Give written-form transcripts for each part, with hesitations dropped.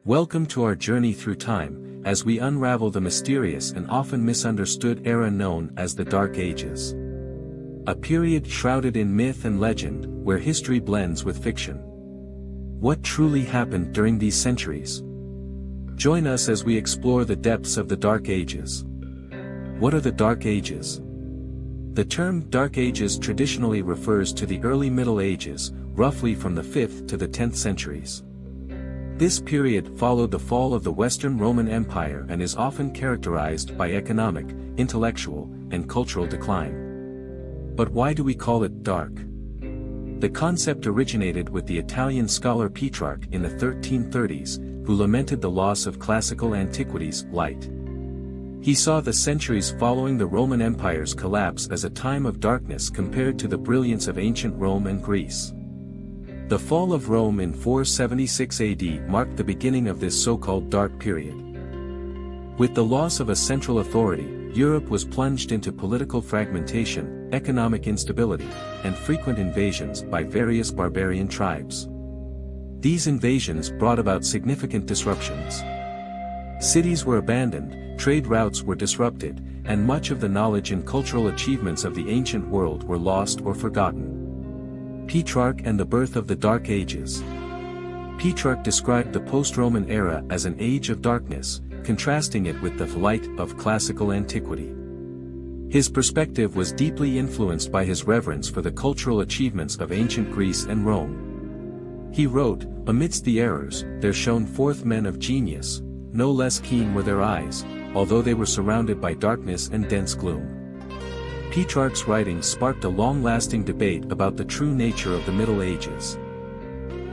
Welcome to our journey through time, as we unravel the mysterious and often misunderstood era known as the Dark Ages. A period shrouded in myth and legend, where history blends with fiction. What truly happened during these centuries? Join us as we explore the depths of the Dark Ages. What are the Dark Ages? The term Dark Ages traditionally refers to the early Middle Ages, roughly from the 5th to the 10th centuries. This period followed the fall of the Western Roman Empire and is often characterized by economic, intellectual, and cultural decline. But why do we call it dark? The concept originated with the Italian scholar Petrarch in the 1330s, who lamented the loss of classical antiquities' light. He saw the centuries following the Roman Empire's collapse as a time of darkness compared to the brilliance of ancient Rome and Greece. The fall of Rome in 476 AD marked the beginning of this so-called dark period. With the loss of a central authority, Europe was plunged into political fragmentation, economic instability, and frequent invasions by various barbarian tribes. These invasions brought about significant disruptions. Cities were abandoned, trade routes were disrupted, and much of the knowledge and cultural achievements of the ancient world were lost or forgotten. Petrarch and the birth of the Dark Ages. Petrarch described the post-Roman era as an age of darkness, contrasting it with the light of classical antiquity. His perspective was deeply influenced by his reverence for the cultural achievements of ancient Greece and Rome. He wrote, "Amidst the errors, there shone forth men of genius, no less keen were their eyes, although they were surrounded by darkness and dense gloom." Petrarch's writings sparked a long-lasting debate about the true nature of the Middle Ages.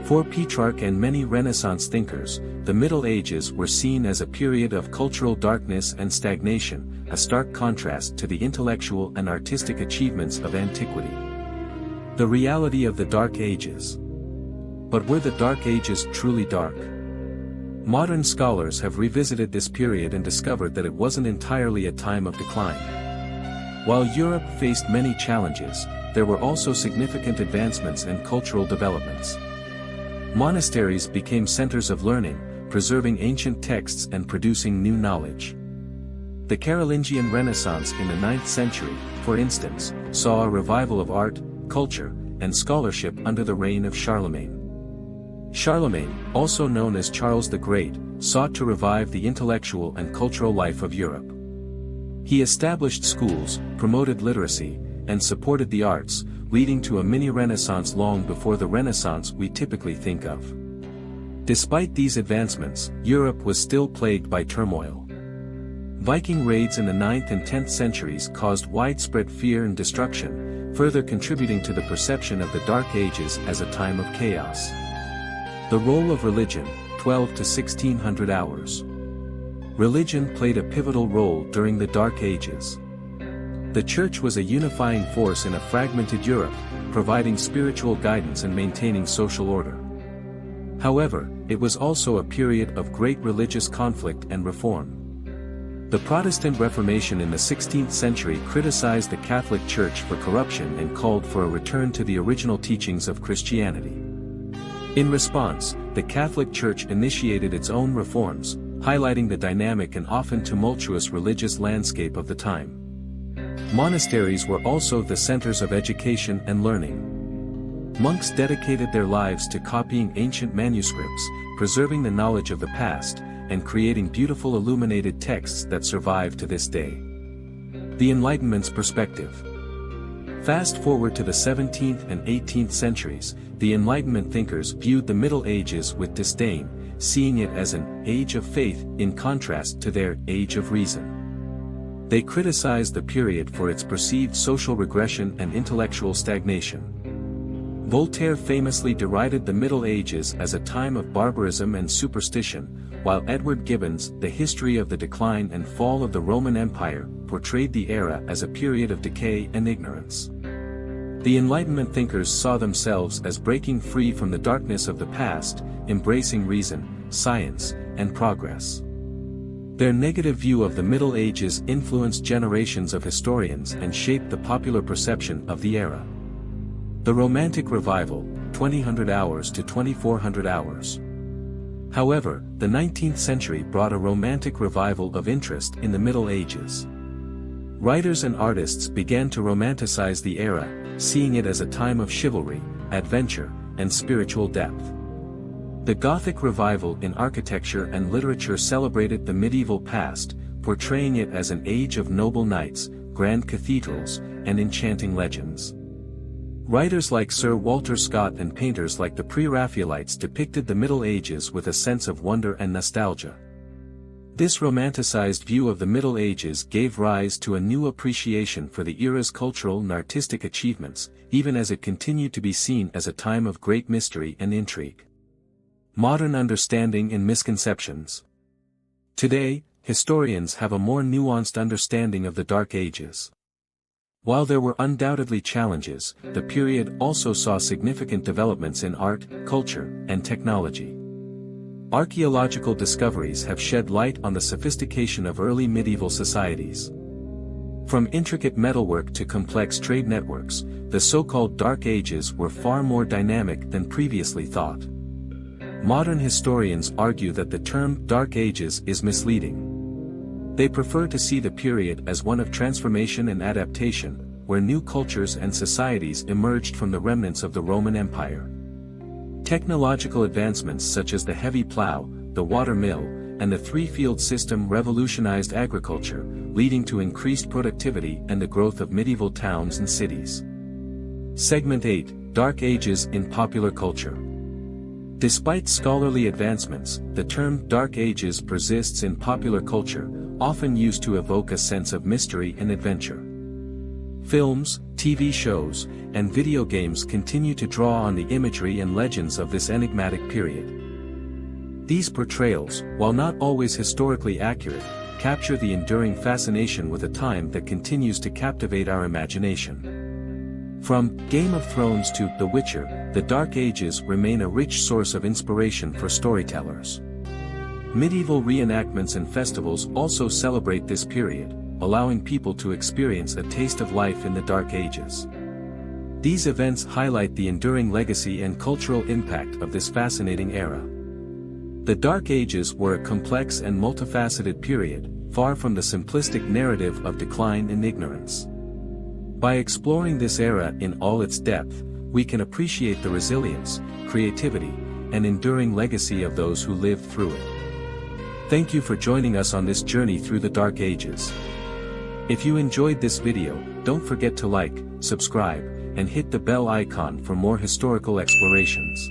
For Petrarch and many Renaissance thinkers, the Middle Ages were seen as a period of cultural darkness and stagnation, a stark contrast to the intellectual and artistic achievements of antiquity. The reality of the Dark Ages. But were the Dark Ages truly dark? Modern scholars have revisited this period and discovered that it wasn't entirely a time of decline. While Europe faced many challenges, there were also significant advancements and cultural developments. Monasteries became centers of learning, preserving ancient texts and producing new knowledge. The Carolingian Renaissance in the 9th century, for instance, saw a revival of art, culture, and scholarship under the reign of Charlemagne. Charlemagne, also known as Charles the Great, sought to revive the intellectual and cultural life of Europe. He established schools, promoted literacy, and supported the arts, leading to a mini-Renaissance long before the Renaissance we typically think of. Despite these advancements, Europe was still plagued by turmoil. Viking raids in the 9th and 10th centuries caused widespread fear and destruction, further contributing to the perception of the Dark Ages as a time of chaos. The role of religion, 12 to 1600 hours. Religion played a pivotal role during the Dark Ages. The Church was a unifying force in a fragmented Europe, providing spiritual guidance and maintaining social order. However, it was also a period of great religious conflict and reform. The Protestant Reformation in the 16th century criticized the Catholic Church for corruption and called for a return to the original teachings of Christianity. In response, the Catholic Church initiated its own reforms, highlighting the dynamic and often tumultuous religious landscape of the time. Monasteries were also the centers of education and learning. Monks dedicated their lives to copying ancient manuscripts, preserving the knowledge of the past, and creating beautiful illuminated texts that survive to this day. The Enlightenment's perspective. Fast forward to the 17th and 18th centuries, the Enlightenment thinkers viewed the Middle Ages with disdain, seeing it as an age of faith in contrast to their age of reason. They criticized the period for its perceived social regression and intellectual stagnation. Voltaire famously derided the Middle Ages as a time of barbarism and superstition, while Edward Gibbon's The History of the Decline and Fall of the Roman Empire portrayed the era as a period of decay and ignorance. The Enlightenment thinkers saw themselves as breaking free from the darkness of the past, embracing reason, science, and progress. Their negative view of the Middle Ages influenced generations of historians and shaped the popular perception of the era. The Romantic Revival, 2000 hours to 2400 hours. However, the 19th century brought a romantic revival of interest in the Middle Ages. Writers and artists began to romanticize the era, seeing it as a time of chivalry, adventure, and spiritual depth. The Gothic revival in architecture and literature celebrated the medieval past, portraying it as an age of noble knights, grand cathedrals, and enchanting legends. Writers like Sir Walter Scott and painters like the Pre-Raphaelites depicted the Middle Ages with a sense of wonder and nostalgia. This romanticized view of the Middle Ages gave rise to a new appreciation for the era's cultural and artistic achievements, even as it continued to be seen as a time of great mystery and intrigue. Modern understanding and misconceptions. Today, historians have a more nuanced understanding of the Dark Ages. While there were undoubtedly challenges, the period also saw significant developments in art, culture, and technology. Archaeological discoveries have shed light on the sophistication of early medieval societies. From intricate metalwork to complex trade networks, the so-called Dark Ages were far more dynamic than previously thought. Modern historians argue that the term Dark Ages is misleading. They prefer to see the period as one of transformation and adaptation, where new cultures and societies emerged from the remnants of the Roman Empire. Technological advancements such as the heavy plow, the water mill, and the three-field system revolutionized agriculture, leading to increased productivity and the growth of medieval towns and cities. Segment 8: Dark Ages in Popular Culture. Despite scholarly advancements, the term Dark Ages persists in popular culture, often used to evoke a sense of mystery and adventure. Films, TV shows, and video games continue to draw on the imagery and legends of this enigmatic period. These portrayals, while not always historically accurate, capture the enduring fascination with a time that continues to captivate our imagination. From Game of Thrones to The Witcher, the Dark Ages remain a rich source of inspiration for storytellers. Medieval reenactments and festivals also celebrate this period, allowing people to experience a taste of life in the Dark Ages. These events highlight the enduring legacy and cultural impact of this fascinating era. The Dark Ages were a complex and multifaceted period, far from the simplistic narrative of decline and ignorance. By exploring this era in all its depth, we can appreciate the resilience, creativity, and enduring legacy of those who lived through it. Thank you for joining us on this journey through the Dark Ages. If you enjoyed this video, don't forget to like, subscribe, and hit the bell icon for more historical explorations.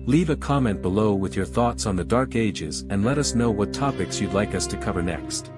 Leave a comment below with your thoughts on the Dark Ages and let us know what topics you'd like us to cover next.